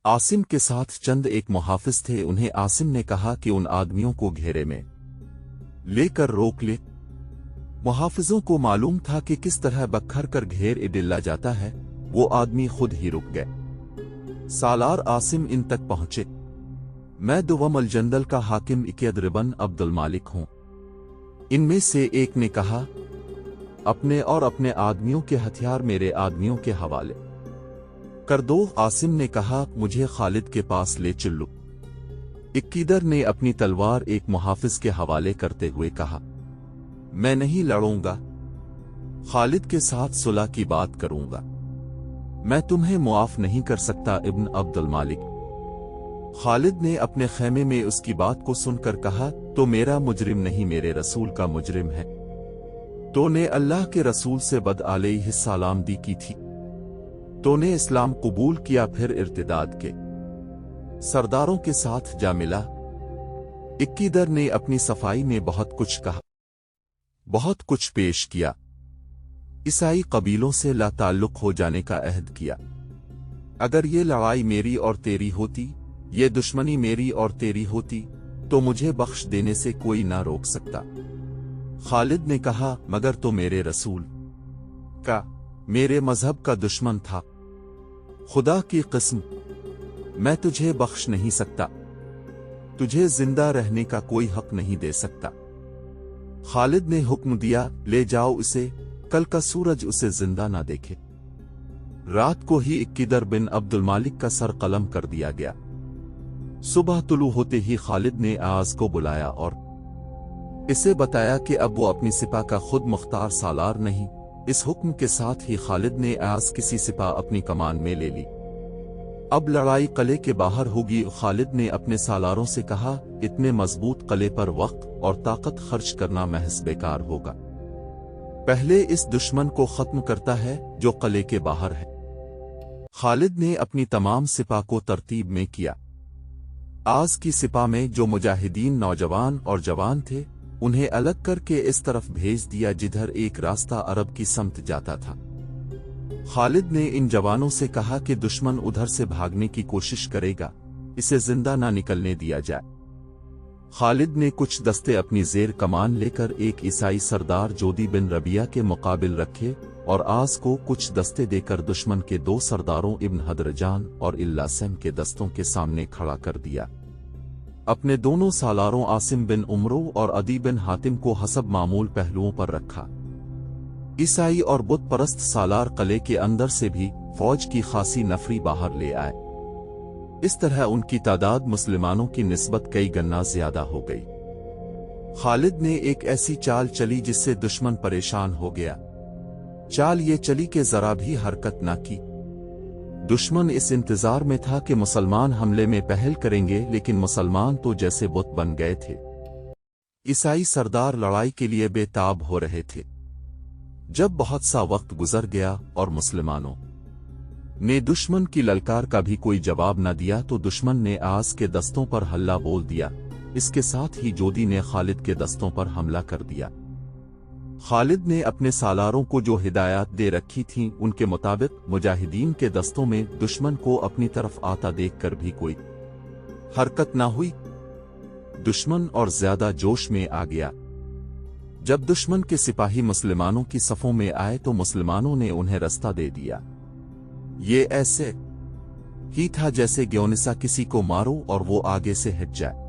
आसिम के साथ चंद एक मुहाफिज थे। उन्हें आसिम ने कहा कि उन आदमियों को घेरे में लेकर रोक ले। मुहाफिजों को मालूम था कि किस तरह बखर कर घेर डिल्ला जाता है। वो आदमी खुद ही रुक गए। सालार आसिम इन तक पहुंचे। मैं दुवम अल-जंदल का हाकिम इक्यदर बिन अब्दुल मालिक हूं। इनमें से एक ने कहा, अपने और अपने आदमियों के हथियार मेरे आदमियों के हवाले कर दो। आसिम ने कहा, मुझे खालिद के पास ले चलो। इक्कीदर ने अपनी तलवार एक मुहाफिज के हवाले करते हुए कहा, मैं नहीं लड़ूंगा, खालिद के साथ सुलह की बात करूंगा। मैं तुम्हें मुआफ नहीं कर सकता इब्न अब्दुल मालिक। खालिद ने अपने खेमे में उसकी बात को सुनकर कहा, तो मेरा मुजरिम नहीं, मेरे रसूल का मुजरिम है। तो ने अल्लाह के रसूल से बद अलैहिस्सलाम दी की थी। तो ने इस्लाम कबूल किया, फिर इर्तिदाद के सरदारों के साथ जा मिला। इक्कीदर ने अपनी सफाई में बहुत कुछ कहा, बहुत कुछ पेश किया। ईसाई कबीलों से ला ताल्लुक हो जाने का अहद किया। अगर ये लड़ाई मेरी और तेरी होती, ये दुश्मनी मेरी और तेरी होती, तो मुझे बख्श देने से कोई ना रोक सकता। खालिद ने कहा, मगर तो मेरे रसूल का, मेरे मजहब का दुश्मन था। खुदा की कसम, मैं तुझे बख्श नहीं सकता। तुझे जिंदा रहने का कोई हक नहीं दे सकता। खालिद ने हुक्म दिया, ले जाओ इसे, कल का सूरज उसे जिंदा ना देखे। रात को ही इक्कीदर बिन अब्दुल मालिक का सर कलम कर दिया गया। सुबह तुलू होते ही खालिद ने आस को बुलाया और इसे बताया कि अब वो अपनी सिपा का खुद मुख्तार सालार नहीं। इस हुक्म के साथ ही खालिद ने आस किसी सिपा अपनी कमान में ले ली। अब लड़ाई कले के बाहर होगी। खालिद ने अपने सालारों से कहा, इतने मजबूत कले पर वक्त और ताकत खर्च करना महज बेकार होगा। पहले इस दुश्मन को खत्म करता है जो कले के बाहर है। खालिद ने अपनी तमाम सिपा को तरतीब में किया। आज की सिपा में जो मुजाहिदीन नौजवान और जवान थे, उन्हें अलग करके इस तरफ भेज दिया जिधर एक रास्ता अरब की समत जाता था। खालिद ने इन जवानों से कहा कि दुश्मन उधर से भागने की कोशिश करेगा, इसे जिंदा ना निकलने दिया जाए। खालिद ने कुछ दस्ते अपनी जेर कमान लेकर एक ईसाई सरदार जोदी बिन रबिया के मुकाबिल रखे और आस को कुछ दस्ते देकर दुश्मन के दो सरदारों इब्न हदरजान और इल्लासम के दस्तों के सामने खड़ा कर दिया। अपने दोनों सालारों आसिम बिन उमरो और अदी बिन हातिम को हसब मामूल पहलुओं पर रखा। ईसाई और बुत परस्त सालार कले के अंदर से भी फौज की खासी नफरी बाहर ले आए। इस तरह उनकी तादाद मुसलमानों की निस्बत कई गन्ना ज्यादा हो गई। खालिद ने एक ऐसी चाल चली जिससे दुश्मन परेशान हो गया। चाल ये चली कि जरा भी हरकत ना की। दुश्मन इस इंतजार में था कि मुसलमान हमले में पहल करेंगे, लेकिन मुसलमान तो जैसे बुत बन गए थे। ईसाई सरदार लड़ाई के लिए बेताब हो रहे थे। जब बहुत सा वक्त गुजर गया और मुसलमानों ने दुश्मन की ललकार का भी कोई जवाब न दिया, तो दुश्मन ने आस के दस्तों पर हल्ला बोल दिया। इसके साथ ही जोदी ने खालिद के दस्तों पर हमला कर दिया। खालिद ने अपने सालारों को जो हिदायत दे रखी थीं, उनके मुताबिक मुजाहिदीन के दस्तों में दुश्मन को अपनी तरफ आता देखकर भी कोई हरकत न हुई। दुश्मन और ज्यादा जोश में आ गया। जब दुश्मन के सिपाही मुसलमानों की सफों में आए तो मुसलमानों ने उन्हें रास्ता दे दिया। ये ऐसे ही था जैसे ग्योनिसा किसी को मारो और वो आगे से हट जाए।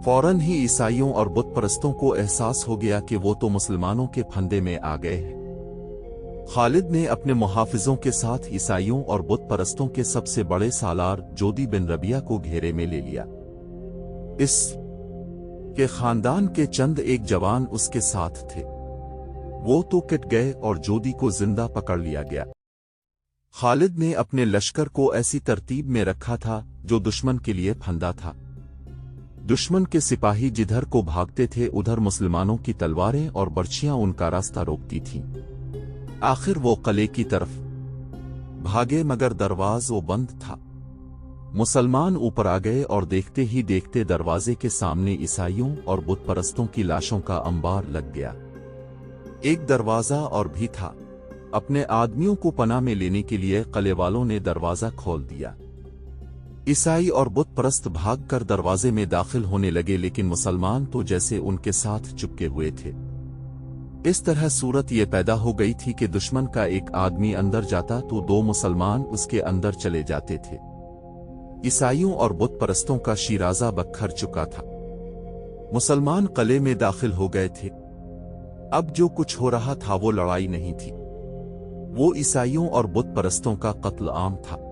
फौरन ही ईसाइयों और बुत परस्तों को एहसास हो गया कि वो तो मुसलमानों के फंदे में आ गए हैं। खालिद ने अपने मुहाफिजों के साथ ईसाइयों और बुत परस्तों के सबसे बड़े सालार जोदी बिन रबिया को घेरे में ले लिया। इस के खानदान के चंद एक जवान उसके साथ थे। वो तो कट गए और जोदी को जिंदा पकड़ लिया गया। खालिद ने अपने लश्कर को ऐसी तरतीब में रखा था जो दुश्मन के लिए फंदा था। दुश्मन के सिपाही जिधर को भागते थे उधर मुसलमानों की तलवारें और बर्छियां उनका रास्ता रोकती थीं। आखिर वो किले की तरफ भागे, मगर दरवाज़ा बंद था। मुसलमान ऊपर आ गए और देखते ही देखते दरवाजे के सामने ईसाइयों और बुत परस्तों की लाशों का अंबार लग गया। एक दरवाजा और भी था। अपने आदमियों को पनाह में लेने के लिए किले वालों ने दरवाजा खोल दिया। ईसाई और बुत परस्त भाग कर दरवाजे में दाखिल होने लगे, लेकिन मुसलमान तो जैसे उनके साथ चिपके हुए थे। इस तरह सूरत ये पैदा हो गई थी कि दुश्मन का एक आदमी अंदर जाता तो दो मुसलमान उसके अंदर चले जाते थे। ईसाइयों और बुत परस्तों का शिराजा बखर चुका था। मुसलमान किले में दाखिल हो गए थे। अब जो कुछ हो रहा था वो लड़ाई नहीं थी, वो ईसाइयों और बुत परस्तों का कत्ल आम था।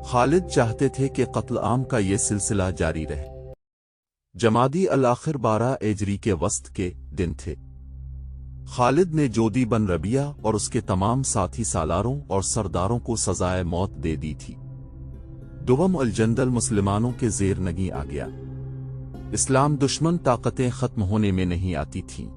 खालिद चाहते थे कि कत्ल आम का ये सिलसिला जारी रहे। जमादी अल-आखिर 12 एजरी के वस्त के दिन थे। खालिद ने जोदी बन रबिया और उसके तमाम साथी सालारों और सरदारों को सजाए मौत दे दी थी। दुवम अल-जंदल मुसलमानों के जेर नगी आ गया। इस्लाम दुश्मन ताकतें खत्म होने में नहीं आती थीं।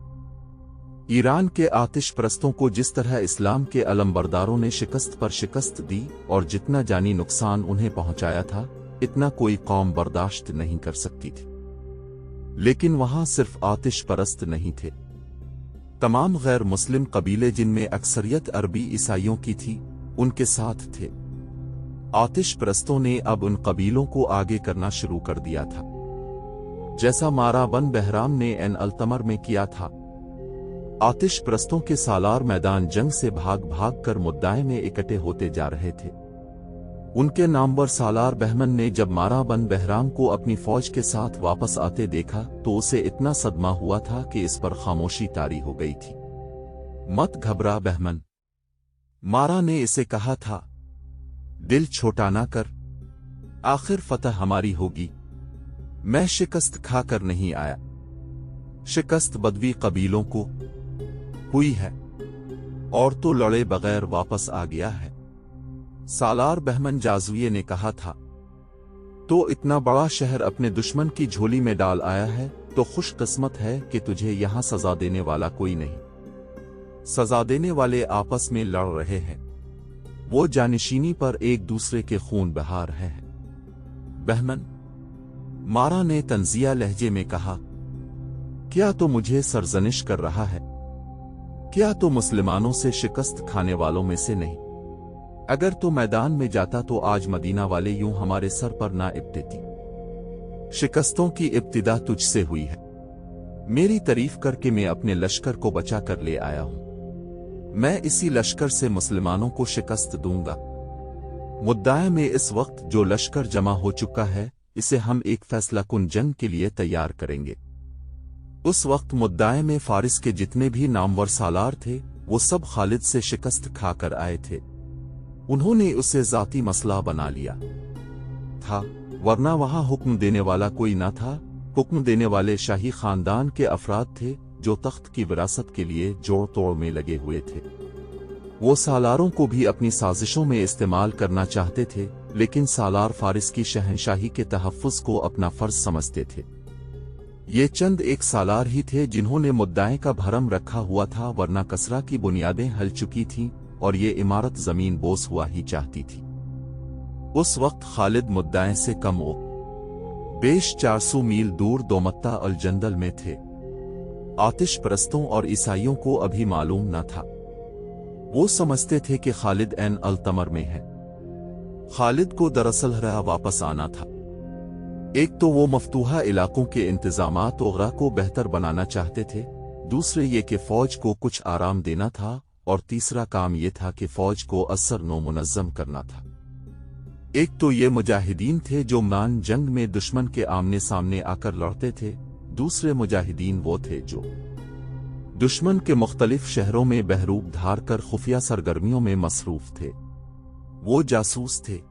ईरान के आतिश परस्तों को जिस तरह इस्लाम के अलमबरदारों ने शिकस्त पर शिकस्त दी और जितना जानी नुकसान उन्हें पहुंचाया था, इतना कोई कौम बर्दाश्त नहीं कर सकती थी। लेकिन वहां सिर्फ आतिश परस्त नहीं थे। तमाम गैर मुस्लिम कबीले, जिनमें अक्सरियत अरबी ईसाइयों की थी, उनके साथ थे। आतिश परस्तों ने अब उन कबीलों को आगे करना शुरू कर दिया था, जैसा मारा बन बहराम ने एन अल्तमर में किया था। आतिश परस्तों के सालार मैदान जंग से भाग भाग कर मुद्दाए में इकट्ठे होते जा रहे थे। उनके नामवर सालार बहमन ने जब मारा बन बहराम को अपनी फौज के साथ वापस आते देखा तो उसे इतना सदमा हुआ था कि इस पर खामोशी तारी हो गई थी। मत घबरा बहमन, मारा ने इसे कहा था, दिल छोटा ना कर, आखिर फतह हमारी होगी। मैं शिकस्त खाकर नहीं आया, शिकस्त बदवी कबीलों को हुई है और तो लड़े बगैर वापस आ गया है। सालार बहमन जाज़ुए ने कहा था, तो इतना बड़ा शहर अपने दुश्मन की झोली में डाल आया है तो खुश किस्मत है कि तुझे यहां सजा देने वाला कोई नहीं। सजा देने वाले आपस में लड़ रहे हैं, वो जानिशीनी पर एक दूसरे के खून बहा रहे हैं। बहमन, मारा ने तंजिया लहजे में कहा, क्या तो मुझे सरजनिश कर रहा है? क्या तो मुसलमानों से शिकस्त खाने वालों में से नहीं? अगर तो मैदान में जाता तो आज मदीना वाले यूं हमारे सर पर ना इब्तिदा। शिकस्तों की इब्तिदा तुझसे हुई है। मेरी तारीफ करके मैं अपने लश्कर को बचा कर ले आया हूं। मैं इसी लश्कर से मुसलमानों को शिकस्त दूंगा। मुद्दाए में इस वक्त जो लश्कर जमा हो चुका है, इसे हम एक फैसला कुन जंग के लिए तैयार करेंगे। उस वक्त मुद्दाए में फारिस के जितने भी नामवर सालार थे, वो सब खालिद से शिकस्त खाकर आए थे। उन्होंने उसे जाती मसला बना लिया था, वरना वहां हुक्म देने वाला कोई ना था। हुक्म देने वाले शाही खानदान के अफराद थे जो तख्त की विरासत के लिए जोड़ तोड़ में लगे हुए थे। वो सालारों को भी अपनी साजिशों में इस्तेमाल करना चाहते थे, लेकिन सालार फारिस की शहंशाही के तहफ़्फ़ुज़ को अपना फर्ज समझते थे। ये चंद एक सालार ही थे जिन्होंने मुद्दाए का भरम रखा हुआ था, वरना कसरा की बुनियादें हल चुकी थीं और ये इमारत जमीन बोस हुआ ही चाहती थी। उस वक्त खालिद मुद्दाए से कम ओ बेश 400 मील दूर दोमत्ता अल जंदल में थे। आतिश परस्तों और ईसाइयों को अभी मालूम न था। वो समझते थे कि खालिद एन अल-तमर में है। खालिद को दरअसल रहा वापस आना था। एक तो वो मफ्तूहा इलाकों के इंतजामात वगैरह को बेहतर बनाना चाहते थे, दूसरे ये कि फौज को कुछ आराम देना था, और तीसरा काम ये था कि फौज को असर नो मुनज़्ज़म करना था। एक तो ये मुजाहिदीन थे जो मैदान जंग में दुश्मन के आमने सामने आकर लड़ते थे, दूसरे मुजाहिदीन वो थे जो दुश्मन के मुख्तलिफ शहरों में बहरूप धार कर खुफिया सरगर्मियों में मसरूफ थे। वो जासूस थे।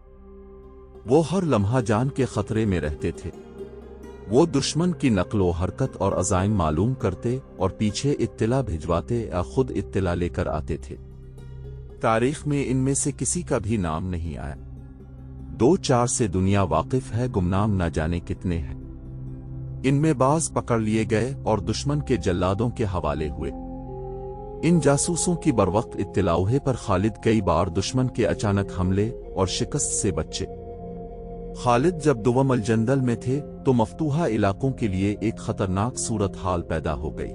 वो हर लम्हा जान के खतरे में रहते थे। वो दुश्मन की नक्लो हरकत और अज़ाइम मालूम करते और पीछे इत्तिला भिजवाते या खुद इत्तिला लेकर आते थे। तारीख में इनमें से किसी का भी नाम नहीं आया। 2-4 से दुनिया वाकिफ है, गुमनाम न जाने कितने हैं। इनमें बाज पकड़ लिए गए और दुश्मन के जल्लादों के हवाले हुए। इन जासूसों की बरवक्त इत्तिलाओं पर खालिद कई बार दुश्मन के अचानक हमले और शिकस्त से बचे। खालिद जब दुवम अल जंदल में थे तो मफ्तूहा इलाकों के लिए एक खतरनाक सूरत हाल पैदा हो गई।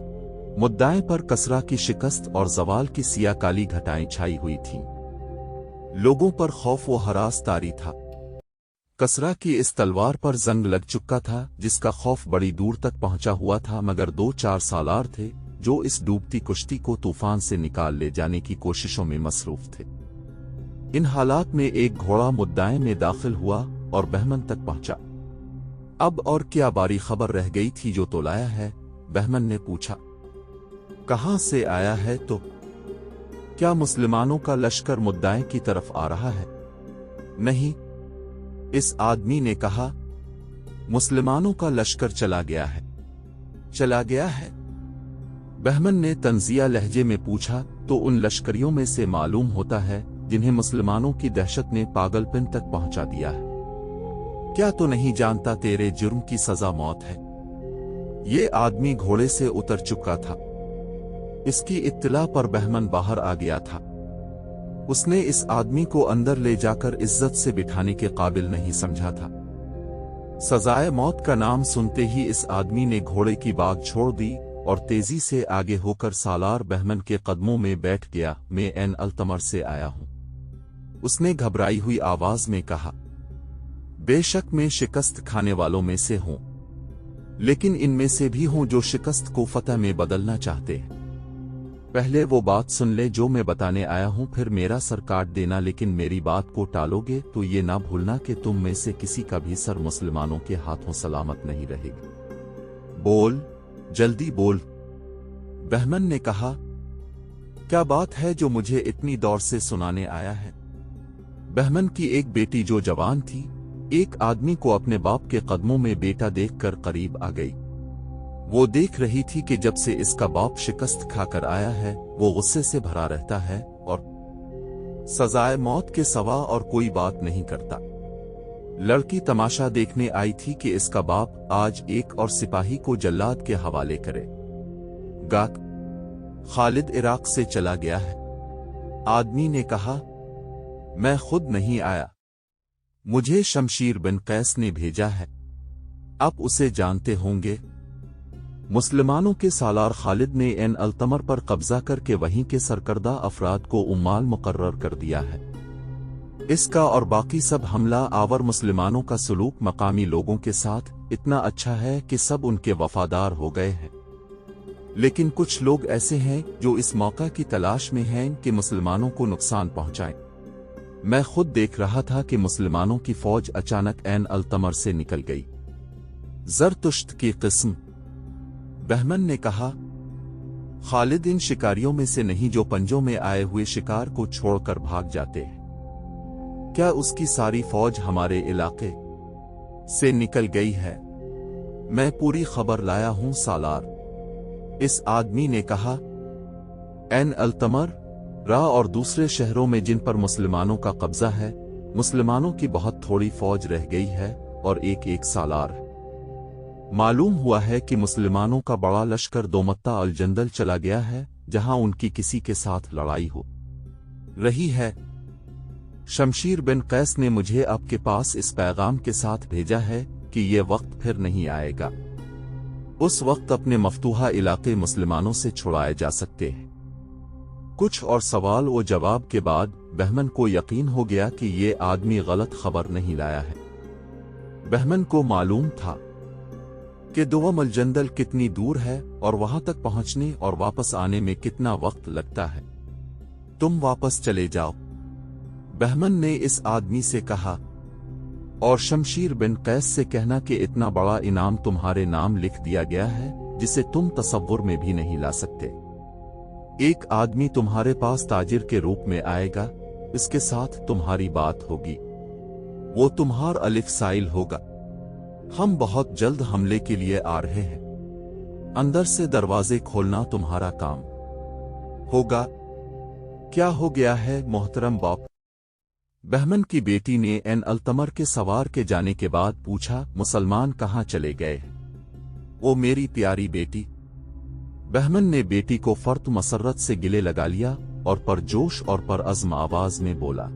मुद्दाए पर कसरा की शिकस्त और जवाल की सिया काली घटाएं छाई हुई थीं। लोगों पर खौफ व हरास तारी था। कसरा की इस तलवार पर जंग लग चुका था जिसका खौफ बड़ी दूर तक पहुंचा हुआ था, मगर 2-4 सालार थे जो इस डूबती कुश्ती को तूफान से निकाल ले जाने की कोशिशों में मसरूफ थे। इन हालात में एक घोड़ा मुद्दाए में दाखिल हुआ और बहमन तक पहुंचा। अब और क्या बारी खबर रह गई थी जो तो लाया है? बहमन ने पूछा। कहां से आया है? तो क्या मुसलमानों का लश्कर मुद्दाए की तरफ आ रहा है? नहीं, इस आदमी ने कहा, मुसलमानों का लश्कर चला गया है। चला गया है? बहमन ने तंजिया लहजे में पूछा। तो उन लश्करियों में से मालूम होता है जिन्हें मुसलमानों की दहशत ने पागलपन तक पहुंचा दिया है। क्या तो नहीं जानता तेरे जुर्म की सजा मौत है? ये आदमी घोड़े से उतर चुका था। इसकी इत्तला पर बहमन बाहर आ गया था। उसने इस आदमी को अंदर ले जाकर इज्जत से बिठाने के काबिल नहीं समझा था। सजाए मौत का नाम सुनते ही इस आदमी ने घोड़े की बाग छोड़ दी और तेजी से आगे होकर सालार बहमन के कदमों में बैठ गया। मैं एन अल्तमर से आया हूं, उसने घबराई हुई आवाज में कहा। बेशक मैं शिकस्त खाने वालों में से हूं, लेकिन इनमें से भी हूं जो शिकस्त को फतह में बदलना चाहते हैं। पहले वो बात सुन ले जो मैं बताने आया हूं, फिर मेरा सर काट देना, लेकिन मेरी बात को टालोगे तो ये ना भूलना कि तुम में से किसी का भी सर मुसलमानों के हाथों सलामत नहीं रहेगा। बोल, जल्दी बोल। बहमन ने कहा। क्या बात है जो मुझे इतनी दौड़ से सुनाने आया है? बहमन की एक बेटी जो जवान थी, एक आदमी को अपने बाप के कदमों में बेटा देखकर करीब आ गई। वो देख रही थी कि जब से इसका बाप शिकस्त खाकर आया है वो गुस्से से भरा रहता है और सजाए मौत के सवा और कोई बात नहीं करता। लड़की तमाशा देखने आई थी कि इसका बाप आज एक और सिपाही को जल्लाद के हवाले करे। गाक खालिद इराक से चला गया है। आदमी ने कहा, मैं खुद नहीं आया, मुझे शमशीर बिन कैस ने भेजा है। आप उसे जानते होंगे। मुसलमानों के सालार खालिद ने एन अल्तमर पर कब्जा करके वहीं के सरकर्दा अफराद को उम्माल मुकर्रर कर दिया है। इसका और बाकी सब हमला आवर मुसलमानों का सलूक मकामी लोगों के साथ इतना अच्छा है कि सब उनके वफादार हो गए हैं। लेकिन कुछ लोग ऐसे हैं जो इस मौका की तलाश में हैं कि मुसलमानों को नुकसान पहुंचाएं। मैं खुद देख रहा था कि मुसलमानों की फौज अचानक एन अल्तमर से निकल गई। जरतुश्त की किस्म। बहमन ने कहा, खालिद इन शिकारियों में से नहीं जो पंजों में आए हुए शिकार को छोड़कर भाग जाते हैं। क्या उसकी सारी फौज हमारे इलाके से निकल गई है? मैं पूरी खबर लाया हूं सालार, इस आदमी ने कहा। एन अल्तमर, रा और दूसरे शहरों में जिन पर मुसलमानों का कब्जा है, मुसलमानों की बहुत थोड़ी फौज रह गई है और एक सालार। मालूम हुआ है कि मुसलमानों का बड़ा लश्कर दोमत्ता अल जंदल चला गया है, जहां उनकी किसी के साथ लड़ाई हो रही है। शमशीर बिन कैस ने मुझे आपके पास इस पैगाम के साथ भेजा है कि ये वक्त फिर नहीं आएगा। उस वक्त अपने मफ्तूहा इलाके मुसलमानों से छुड़ाए जा सकते हैं। कुछ और सवाल व जवाब के बाद बहमन को यकीन हो गया कि ये आदमी गलत खबर नहीं लाया है। बहमन को मालूम था कि दुवम अल जंदल कितनी दूर है और वहां तक पहुंचने और वापस आने में कितना वक्त लगता है। तुम वापस चले जाओ, बहमन ने इस आदमी से कहा, और शमशीर बिन कैस से कहना कि इतना बड़ा इनाम तुम्हारे नाम लिख दिया गया है जिसे तुम तसव्वुर में भी नहीं ला सकते। एक आदमी तुम्हारे पास ताजिर के रूप में आएगा, इसके साथ तुम्हारी बात होगी, वो तुम्हार अलिफ साइल होगा। हम बहुत जल्द हमले के लिए आ रहे हैं। अंदर से दरवाजे खोलना तुम्हारा काम होगा। क्या हो गया है मोहतरम बाप? बहमन की बेटी ने एन अल्तमर के सवार के जाने के बाद पूछा, मुसलमान कहां चले गए? ओ मेरी प्यारी बेटी। बहमन ने बेटी को फर्त मसरत से गिले लगा लिया और परजोश और परअज़्म आवाज में बोला,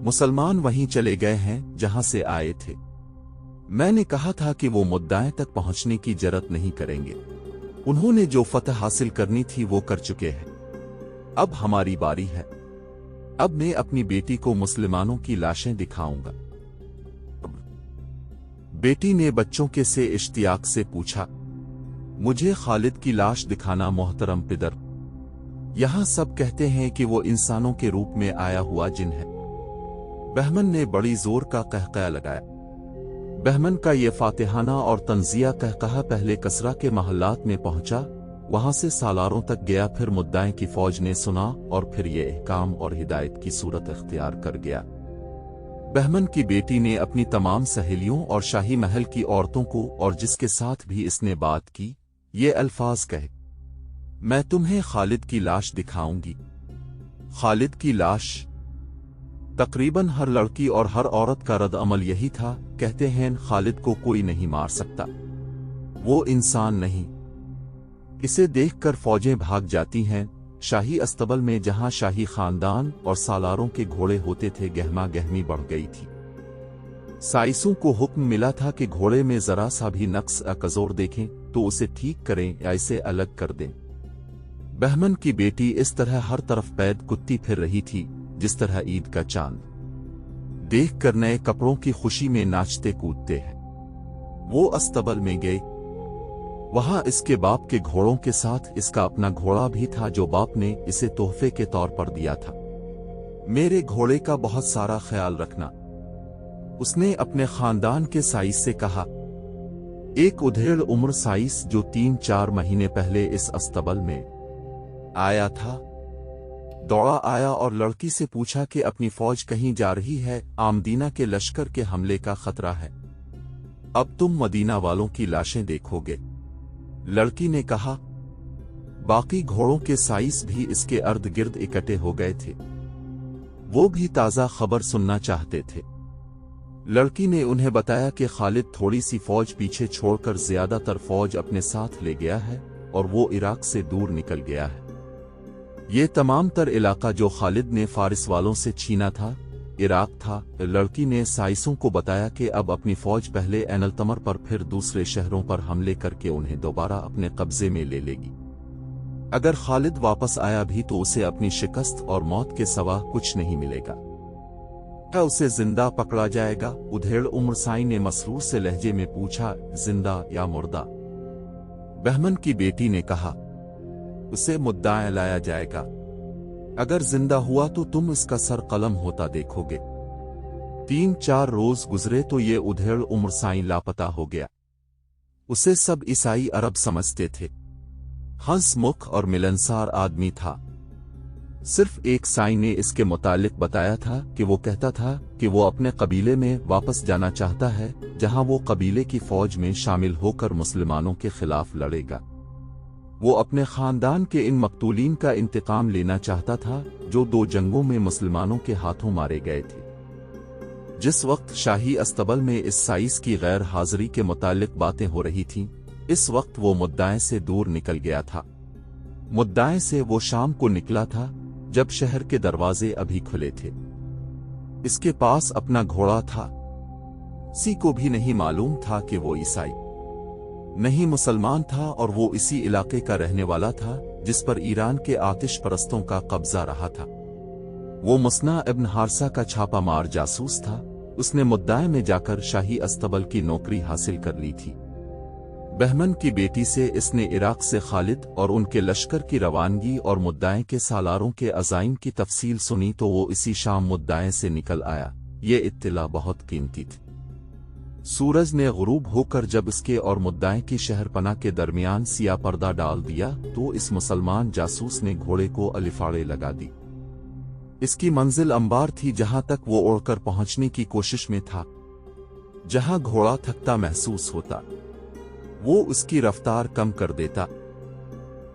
मुसलमान वहीं चले गए हैं जहां से आए थे। मैंने कहा था कि वो मुद्दाएं तक पहुंचने की जरूरत नहीं करेंगे। उन्होंने जो फतह हासिल करनी थी वो कर चुके हैं। अब हमारी बारी है। अब मैं अपनी बेटी को मुसलमानों की लाशें दिखाऊंगा। बेटी ने बच्चों के से इश्तियाक से पूछा, मुझे खालिद की लाश दिखाना मोहतरम पिदर। यहाँ सब कहते हैं कि वो इंसानों के रूप में आया हुआ जिन है। बहमन ने बड़ी जोर का कहकहा लगाया। बहमन का ये फातिहाना और तंजिया कहकहा पहले कसरा के महल्लात में पहुंचा, वहां से सालारों तक गया, फिर मुद्दाएं की फौज ने सुना और फिर ये अहकाम और हिदायत की सूरत इख्तियार कर गया। बहमन की बेटी ने अपनी तमाम सहेलियों और शाही महल की औरतों को और जिसके साथ भी इसने बात की, ये अल्फाज कहे, मैं तुम्हें खालिद की लाश दिखाऊंगी। खालिद की लाश। तकरीबन हर लड़की और हर औरत का रद्द अमल यही था, कहते हैं खालिद को कोई नहीं मार सकता, वो इंसान नहीं। इसे देखकर फौजें भाग जाती हैं। शाही अस्तबल में जहां शाही खानदान और सालारों के घोड़े होते थे, गहमा गहमी बढ़ गई थी। साइसों को हुक्म मिला था कि घोड़े में जरा सा भी नक्स या कजोर देखें तो उसे ठीक करें या इसे अलग कर दें। बहमन की बेटी इस तरह हर तरफ पैद कुत्ती फिर रही थी जिस तरह ईद का चांद देखकर नए कपड़ों की खुशी में नाचते कूदते हैं। वो अस्तबल में गए। वहां इसके बाप के घोड़ों के साथ इसका अपना घोड़ा भी था जो बाप ने इसे तोहफे के तौर पर दिया था। मेरे घोड़े का बहुत सारा ख्याल रखना, उसने अपने खानदान के साइस से कहा। एक उधेड़ उम्र साइस जो 3-4 महीने पहले इस अस्तबल में आया था, दौड़ा आया और लड़की से पूछा कि अपनी फौज कहीं जा रही है, आमदीना के लश्कर के हमले का खतरा है, अब तुम मदीना वालों की लाशें देखोगे। लड़की ने कहा। बाकी घोड़ों के साइस भी इसके इर्द गिर्द इकट्ठे हो गए थे, वो भी ताजा खबर सुनना चाहते थे। लड़की ने उन्हें बताया कि खालिद थोड़ी सी फौज पीछे छोड़कर ज्यादातर फौज अपने साथ ले गया है और वो इराक से दूर निकल गया है। ये तमाम तर इलाका जो खालिद ने फारिस वालों से छीना था, इराक था। लड़की ने साइसों को बताया कि अब अपनी फौज पहले एनलतमर पर फिर दूसरे शहरों पर हमले करके उन्हें दोबारा अपने कब्जे में ले लेगी। अगर खालिद वापस आया भी तो उसे अपनी शिकस्त और मौत के सिवा कुछ नहीं मिलेगा, क्या उसे जिंदा पकड़ा जाएगा? उधेड़ उम्र साई ने मसरूर से लहजे में पूछा, जिंदा या मुर्दा? बहमन की बेटी ने कहा, उसे मुद्दाएं लाया जाएगा। अगर जिंदा हुआ तो तुम इसका सर कलम होता देखोगे। 3-4 रोज गुजरे तो ये उधेड़ उम्र साई लापता हो गया। उसे सब ईसाई अरब समझते थे। हंसमुख और मिलनसार आदमी था। सिर्फ एक साई ने इसके मुतालिक बताया था कि वो कहता था कि वो अपने कबीले में वापस जाना चाहता है, जहां वो कबीले की फौज में शामिल होकर मुसलमानों के खिलाफ लड़ेगा। वो अपने खानदान के इन मकतूलीन का इंतकाम लेना चाहता था जो 2 जंगों में मुसलमानों के हाथों मारे गए थे। जिस वक्त शाही अस्तबल में इस साइस की गैर हाजिरी के मुतालिक बातें हो रही थीं, इस वक्त वो मुद्दाएं से दूर निकल गया था। मुद्दाएं से वो शाम को निकला था जब शहर के दरवाजे अभी खुले थे। इसके पास अपना घोड़ा था। किसी को भी नहीं मालूम था कि वो ईसाई नहीं मुसलमान था और वो इसी इलाके का रहने वाला था जिस पर ईरान के आतिश परस्तों का कब्जा रहा था। वो मुसना इब्न हारसा का छापा मार जासूस था। उसने मुद्दाए में जाकर शाही अस्तबल की नौकरी हासिल कर ली थी। बहमन की बेटी से इसने इराक से खालिद और उनके लश्कर की रवानगी और मुद्दाएं के सालारों के अज़ाइम की तफसील सुनी तो वो इसी शाम मुद्दाएं से निकल आया। ये इत्तिला बहुत कीमती थी। सूरज ने गुरूब होकर जब इसके और मुद्दाएं की शहरपना के दरमियान सिया पर्दा डाल दिया तो इस मुसलमान जासूस ने घोड़े को अलिफाड़े लगा दी। इसकी मंजिल अंबार थी जहां तक वो उड़कर पहुंचने की कोशिश में था। जहां घोड़ा थकता महसूस होता वो उसकी रफ्तार कम कर देता।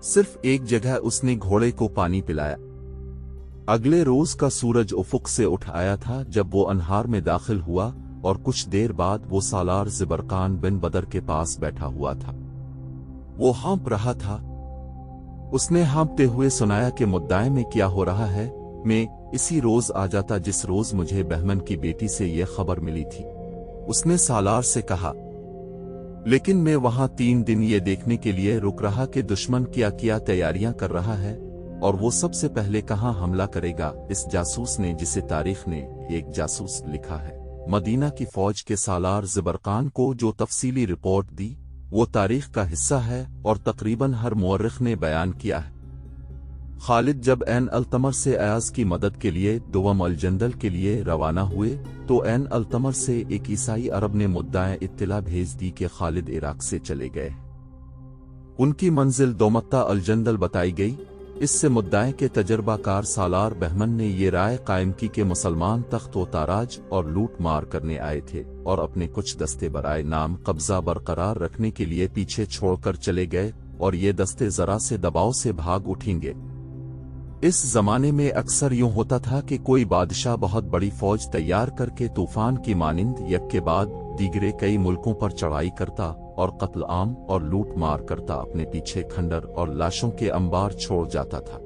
सिर्फ एक जगह उसने घोड़े को पानी पिलाया। अगले रोज का सूरज उफुक से उठ आया था जब वो अनहार में दाखिल हुआ और कुछ देर बाद वो सालार ज़िबरकान बिन बदर के पास बैठा हुआ था। वो हाँप रहा था। उसने हाँपते हुए सुनाया कि मुद्दाए में क्या हो रहा है। मैं इसी रोज आ जाता जिस रोज मुझे बहमन की बेटी से यह खबर मिली थी। उसने सालार से कहा, लेकिन मैं वहां 3 दिन ये देखने के लिए रुक रहा कि दुश्मन क्या क्या तैयारियां कर रहा है और वो सबसे पहले कहां हमला करेगा। इस जासूस ने, जिसे तारीख ने एक जासूस लिखा है, مدینہ کی فوج کے سالار زبرقان کو جو تفصیلی رپورٹ دی وہ تاریخ کا حصہ ہے اور تقریباً ہر مورخ نے بیان کیا ہے۔ خالد جب عین التمر سے ایاز کی مدد کے لیے دوم الجندل کے لیے روانہ ہوئے تو عین التمر سے ایک عیسائی عرب نے مدعا اطلاع بھیج دی کہ خالد عراق سے چلے گئے۔ ان کی منزل دومتہ الجندل بتائی گئی۔ اس سے مدعے کے تجربہ کار سالار بہمن نے یہ رائے قائم کی کہ مسلمان تخت و تاراج اور لوٹ مار کرنے آئے تھے اور اپنے کچھ دستے برائے نام قبضہ برقرار رکھنے کے لیے پیچھے چھوڑ کر چلے گئے اور یہ دستے ذرا سے دباؤ سے بھاگ اٹھیں گے۔ اس زمانے میں اکثر یوں ہوتا تھا کہ کوئی بادشاہ بہت بڑی فوج تیار کر کے طوفان کی مانند یک کے بعد دیگرے کئی ملکوں پر چڑھائی کرتا اور قتل عام اور لوٹ مار کرتا اپنے پیچھے کھنڈر اور لاشوں کے انبار چھوڑ جاتا تھا۔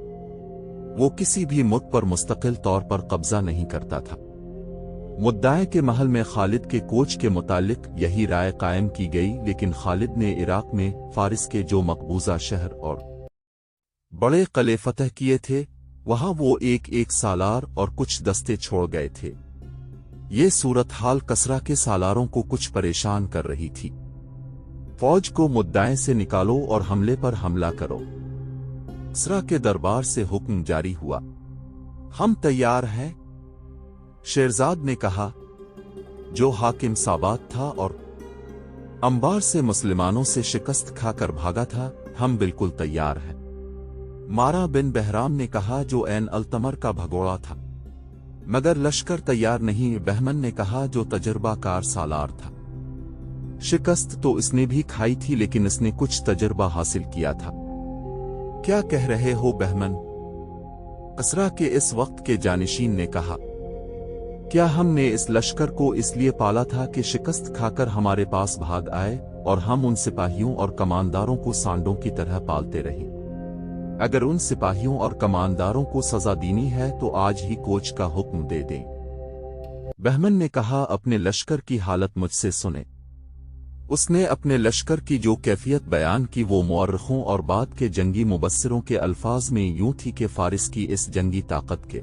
وہ کسی بھی ملک پر مستقل طور پر قبضہ نہیں کرتا تھا۔ مدعے کے محل میں خالد کے کوچ کے متعلق یہی رائے قائم کی گئی، لیکن خالد نے عراق میں فارس کے جو مقبوضہ شہر اور بڑے قلعے فتح کیے تھے وہاں وہ ایک سالار اور کچھ دستے چھوڑ گئے تھے۔ یہ صورتحال کسرا کے سالاروں کو کچھ پریشان کر رہی تھی۔ فوج کو مدعے سے نکالو اور حملے پر حملہ کرو۔ کسرا کے دربار سے حکم جاری ہوا۔ ہم تیار ہیں، شیرزاد نے کہا، جو حاکم سابات تھا اور انبار سے مسلمانوں سے شکست کھا کر بھاگا تھا۔ ہم بالکل تیار ہیں۔ مارا بن بہرام نے کہا، جو عین التمر کا بھگوڑا تھا، مگر لشکر تیار نہیں۔ بہمن نے کہا، جو تجربہ کار سالار تھا، شکست تو اس نے بھی کھائی تھی لیکن اس نے کچھ تجربہ حاصل کیا تھا۔ کیا کہہ رہے ہو بہمن؟ کسرا کے اس وقت کے جانشین نے کہا، کیا ہم نے اس لشکر کو اس لیے پالا تھا کہ شکست کھا کر ہمارے پاس بھاگ آئے اور ہم ان سپاہیوں اور کمانداروں کو سانڈوں کی طرح پالتے رہیں؟ اگر ان سپاہیوں اور کمانداروں کو سزا دینی ہے تو آج ہی کوچ کا حکم دے دیں۔ بہمن نے کہا، اپنے لشکر کی حالت مجھ سے سنیں۔ اس نے اپنے لشکر کی جو کیفیت بیان کی وہ مورخوں اور بعد کے جنگی مبصروں کے الفاظ میں یوں تھی کہ فارس کی اس جنگی طاقت کے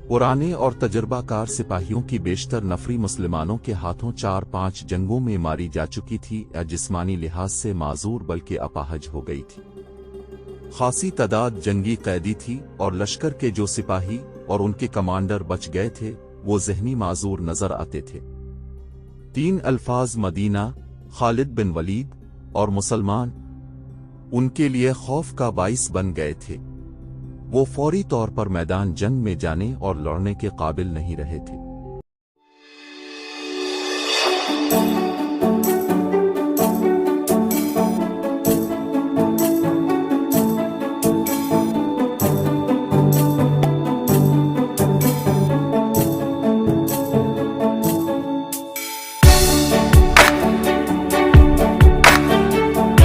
پرانے اور تجربہ کار سپاہیوں کی بیشتر نفری مسلمانوں کے ہاتھوں 4-5 جنگوں میں ماری جا چکی تھی، یا جسمانی لحاظ سے معذور بلکہ اپاہج ہو گئی تھی۔ خاصی تعداد جنگی قیدی تھی اور لشکر کے جو سپاہی اور ان کے کمانڈر بچ گئے تھے وہ ذہنی معذور نظر آتے تھے۔ 3 الفاظ مدینہ، خالد بن ولید اور مسلمان ان کے لیے خوف کا باعث بن گئے تھے۔ وہ فوری طور پر میدان جنگ میں جانے اور لڑنے کے قابل نہیں رہے تھے۔